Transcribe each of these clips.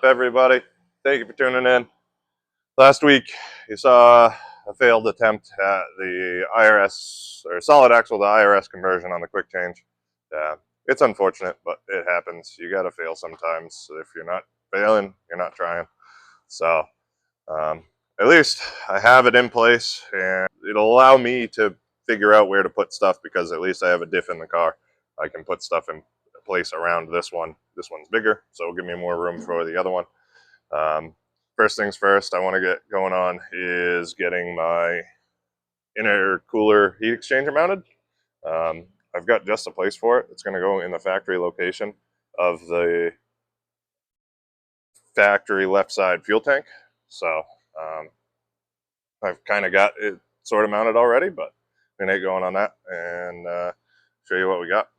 up, everybody? Thank you for tuning in. Last week, you saw a failed attempt at the IRS, or solid axle to IRS conversion on the quick change. It's unfortunate, but it happens. You gotta fail sometimes. If you're not failing, you're not trying. So, at least I have it in place, and it'll allow me to figure out where to put stuff, because at least I have a diff in the car. I can put stuff in place around this one. This one's bigger, so it'll give me more room for the other one. First things first I want to get going on is getting my intercooler heat exchanger mounted. I've got just a place for it. It's going to go in the factory location of the factory left side fuel tank. So I've kind of got it sort of mounted already, but I'm going to get going on that and show you what we got.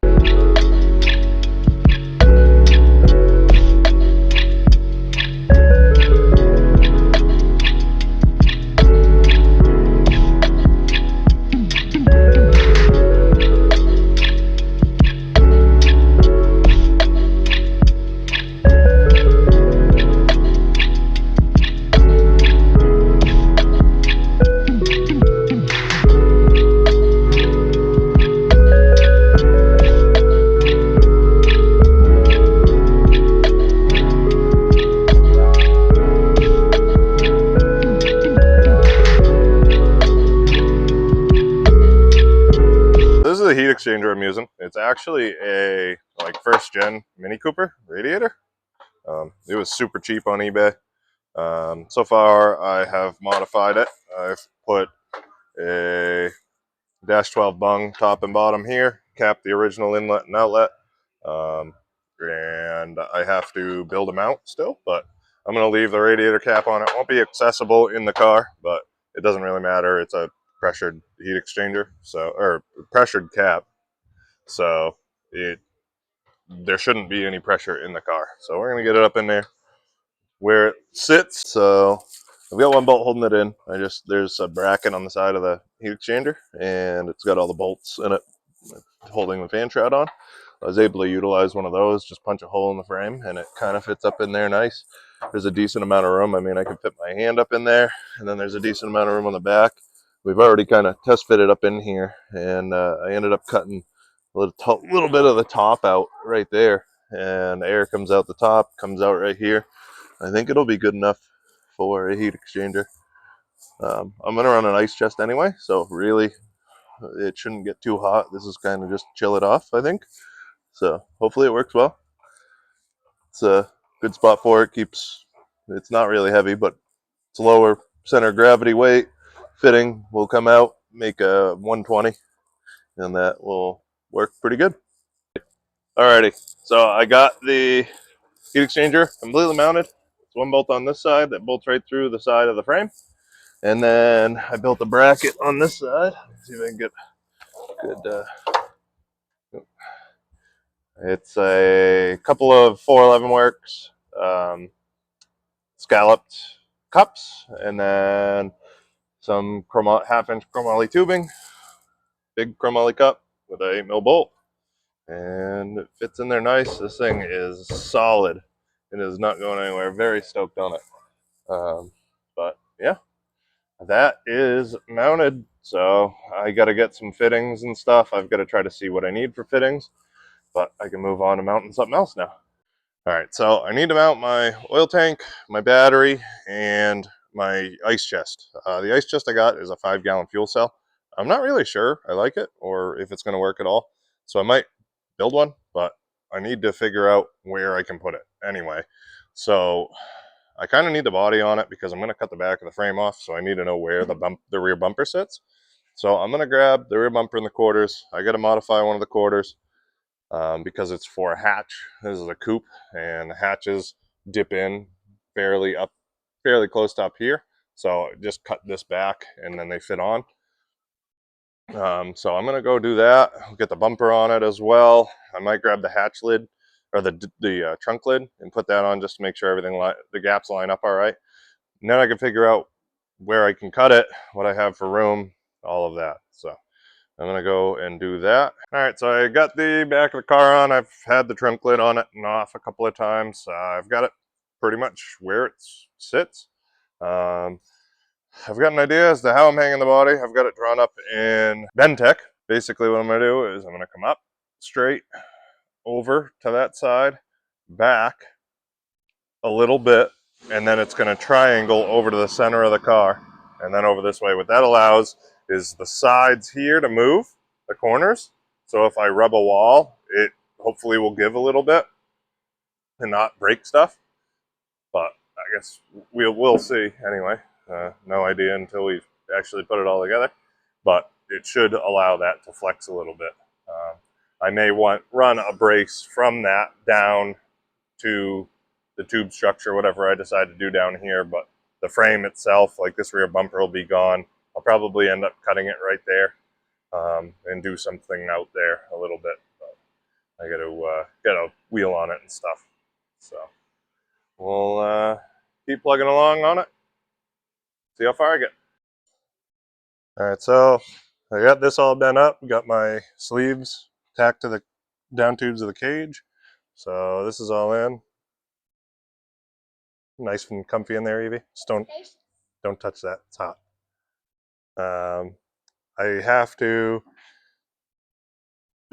This is the heat exchanger I'm using. It's actually a first gen Mini Cooper radiator. It was super cheap on eBay. So far I have modified it. I've put a dash 12 bung top and bottom here, capped the original inlet and outlet, and I have to build a mount still, but I'm going to leave the radiator cap on. It won't be accessible in the car, but it doesn't really matter. It's a pressured heat exchanger, or pressured cap, so there shouldn't be any pressure in the car. So we're going to get it up in there where it sits. So I've got one bolt holding it in. There's a bracket on the side of the heat exchanger, and it's got all the bolts in it holding the fan shroud on. I was able to utilize one of those, just punch a hole in the frame, and it kind of fits up in there nice. There's a decent amount of room. I mean, I can fit my hand up in there, and then there's a decent amount of room on the back. We've already kind of test fitted up in here, and I ended up cutting a little bit of the top out right there, and air comes out the top, comes out right here. I think it'll be good enough for a heat exchanger. I'm going to run an ice chest anyway, so really it shouldn't get too hot. This is kind of just chill it off, I think. So hopefully it works well. It's a good spot for it. It's not really heavy, but it's lower center of gravity weight. Fitting will come out, make a 120, and that will work pretty good. Alrighty, so I got the heat exchanger completely mounted. It's one bolt on this side that bolts right through the side of the frame. And then I built a bracket on this side. Let's see if I can get good. It's a couple of 411 works, scalloped cups, and then some half-inch chromoly tubing, big chromoly cup with a 8mm bolt, and it fits in there nice. This thing is solid. It is not going anywhere. Very stoked on it. But yeah, that is mounted. So I got to get some fittings and stuff. I've got to try to see what I need for fittings, but I can move on to mounting something else now. All right, so I need to mount my oil tank, my battery, and my ice chest. The ice chest I got is a 5-gallon fuel cell. I'm not really sure I like it or if it's going to work at all, so I might build one, but I need to figure out where I can put it anyway. So I kind of need the body on it because I'm going to cut the back of the frame off, so I need to know where the rear bumper sits. So I'm going to grab the rear bumper in the quarters. I got to modify one of the quarters because it's for a hatch. This is a coupe, and the hatches dip in fairly close to up here. So just cut this back, and then they fit on. So I'm going to go do that. I'll get the bumper on it as well. I might grab the hatch lid, or the trunk lid, and put that on just to make sure the gaps line up all right. And then I can figure out where I can cut it, what I have for room, all of that. So I'm going to go and do that. All right, so I got the back of the car on. I've had the trunk lid on it and off a couple of times. I've got it pretty much where it sits. I've got an idea as to how I'm hanging the body. I've got it drawn up in Bentech. Basically what I'm going to do is I'm going to come up straight over to that side, back a little bit, and then it's going to triangle over to the center of the car and then over this way. What that allows is the sides here to move, the corners. So if I rub a wall, it hopefully will give a little bit and not break stuff. But I guess we'll see anyway. No idea until we actually put it all together. But it should allow that to flex a little bit. I may run a brace from that down to the tube structure, whatever I decide to do down here. But the frame itself, like this rear bumper, will be gone. I'll probably end up cutting it right there and do something out there a little bit. But I got to get a wheel on it and stuff. So we'll keep plugging along on it. See how far I get. All right, so I got this all done up. Got my sleeves tacked to the down tubes of the cage. So this is all in. Nice and comfy in there, Evie. Just don't touch that. It's hot. I have to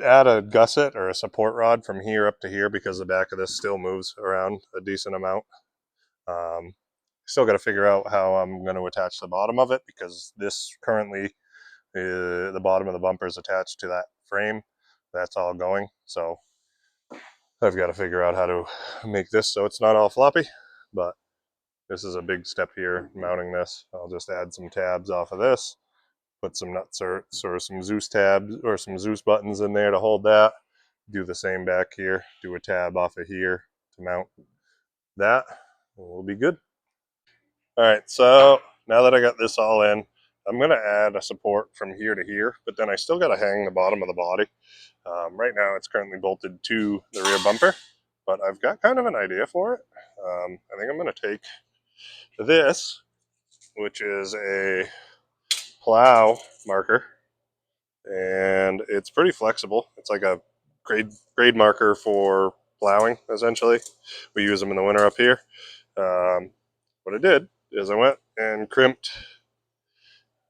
add a gusset or a support rod from here up to here because the back of this still moves around a decent amount. Still got to figure out how I'm going to attach the bottom of it because this currently, the bottom of the bumper is attached to that frame. That's all going. So I've got to figure out how to make this so it's not all floppy, but this is a big step here, mounting this. I'll just add some tabs off of this, put some nutserts or some Zeus tabs or some Zeus buttons in there to hold that. Do the same back here, do a tab off of here to mount that. We'll be good. All right, so now that I got this all in, I'm going to add a support from here to here, but then I still got to hang the bottom of the body. Right now it's currently bolted to the rear bumper, but I've got kind of an idea for it. I think I'm going to take this, which is a plow marker, and it's pretty flexible. It's like a grade marker for plowing, essentially. We use them in the winter up here. What I did is I went and crimped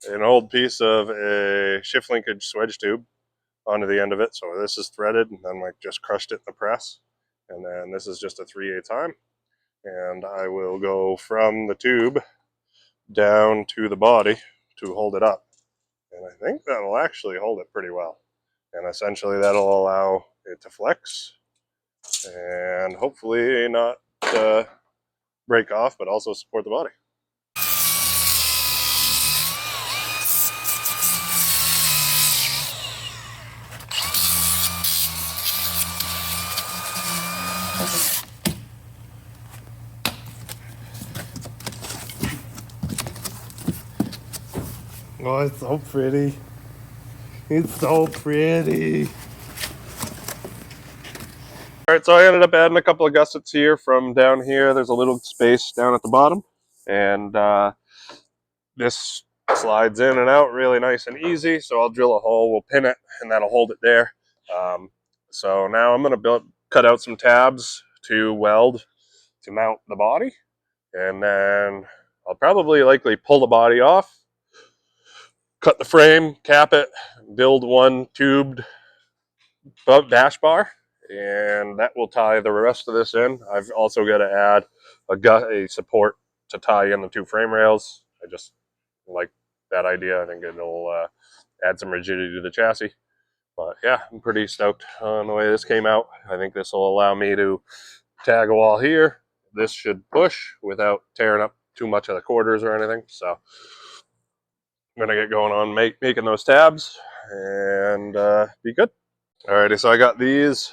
an old piece of a shift linkage swedge tube onto the end of it. So this is threaded, and then like just crushed it in the press. And then this is just a 3/8 time. And I will go from the tube down to the body to hold it up. And I think that'll actually hold it pretty well. And essentially that'll allow it to flex and hopefully not break off, but also support the body. Oh, it's so pretty. It's so pretty. All right, so I ended up adding a couple of gussets here from down here. There's a little space down at the bottom, and this slides in and out really nice and easy. So I'll drill a hole, we'll pin it, and that'll hold it there. So now I'm going to cut out some tabs to weld to mount the body, and then I'll probably likely pull the body off, cut the frame, cap it, build one tubed dash bar, and that will tie the rest of this in. I've also got to add a support to tie in the two frame rails. I just like that idea. I think it'll add some rigidity to the chassis. But yeah, I'm pretty stoked on the way this came out. I think this will allow me to tag a wall here. This should push without tearing up too much of the quarters or anything. So I'm gonna get going on making those tabs and be good. Alrighty, so I got these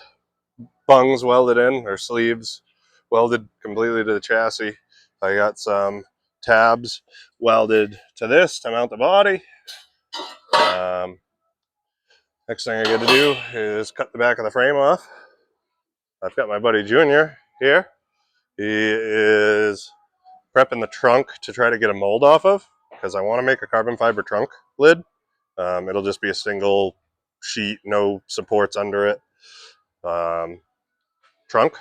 bungs welded in, or sleeves welded completely to the chassis. I got some tabs welded to this to mount the body. Next thing I got to do is cut the back of the frame off. I've got my buddy Junior here. He is prepping the trunk to try to get a mold off of because I want to make a carbon fiber trunk lid. It'll just be a single sheet, no supports under it, trunk.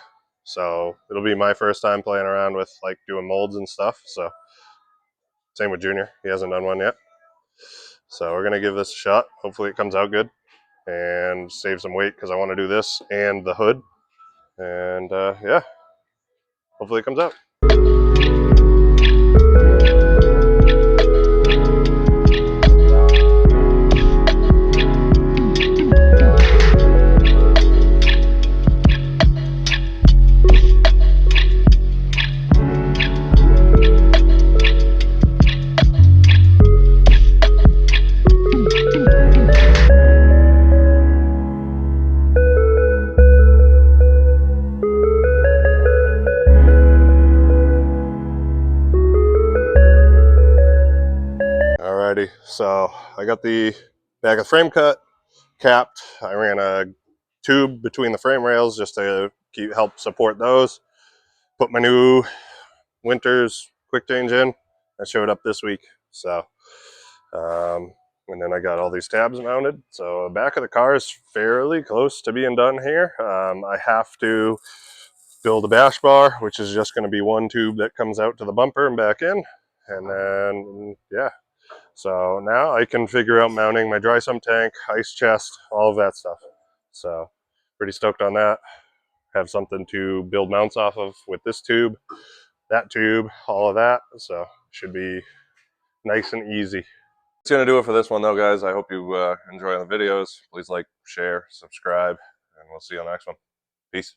So it'll be my first time playing around with like doing molds and stuff. So same with Junior, he hasn't done one yet. So we're gonna give this a shot. Hopefully it comes out good and save some weight because I want to do this and the hood. And yeah, hopefully it comes out. Alrighty, so I got the back of the frame cut, capped. I ran a tube between the frame rails just to help support those. Put my new Winters quick change in. That showed up this week. So, and then I got all these tabs mounted. So the back of the car is fairly close to being done here. I have to build a bash bar, which is just going to be one tube that comes out to the bumper and back in. And then, yeah. So now I can figure out mounting my dry sump tank, ice chest, all of that stuff. So pretty stoked on that. Have something to build mounts off of with this tube, that tube, all of that. So should be nice and easy. That's going to do it for this one though, guys. I hope you enjoy the videos. Please like, share, subscribe, and we'll see you on the next one. Peace.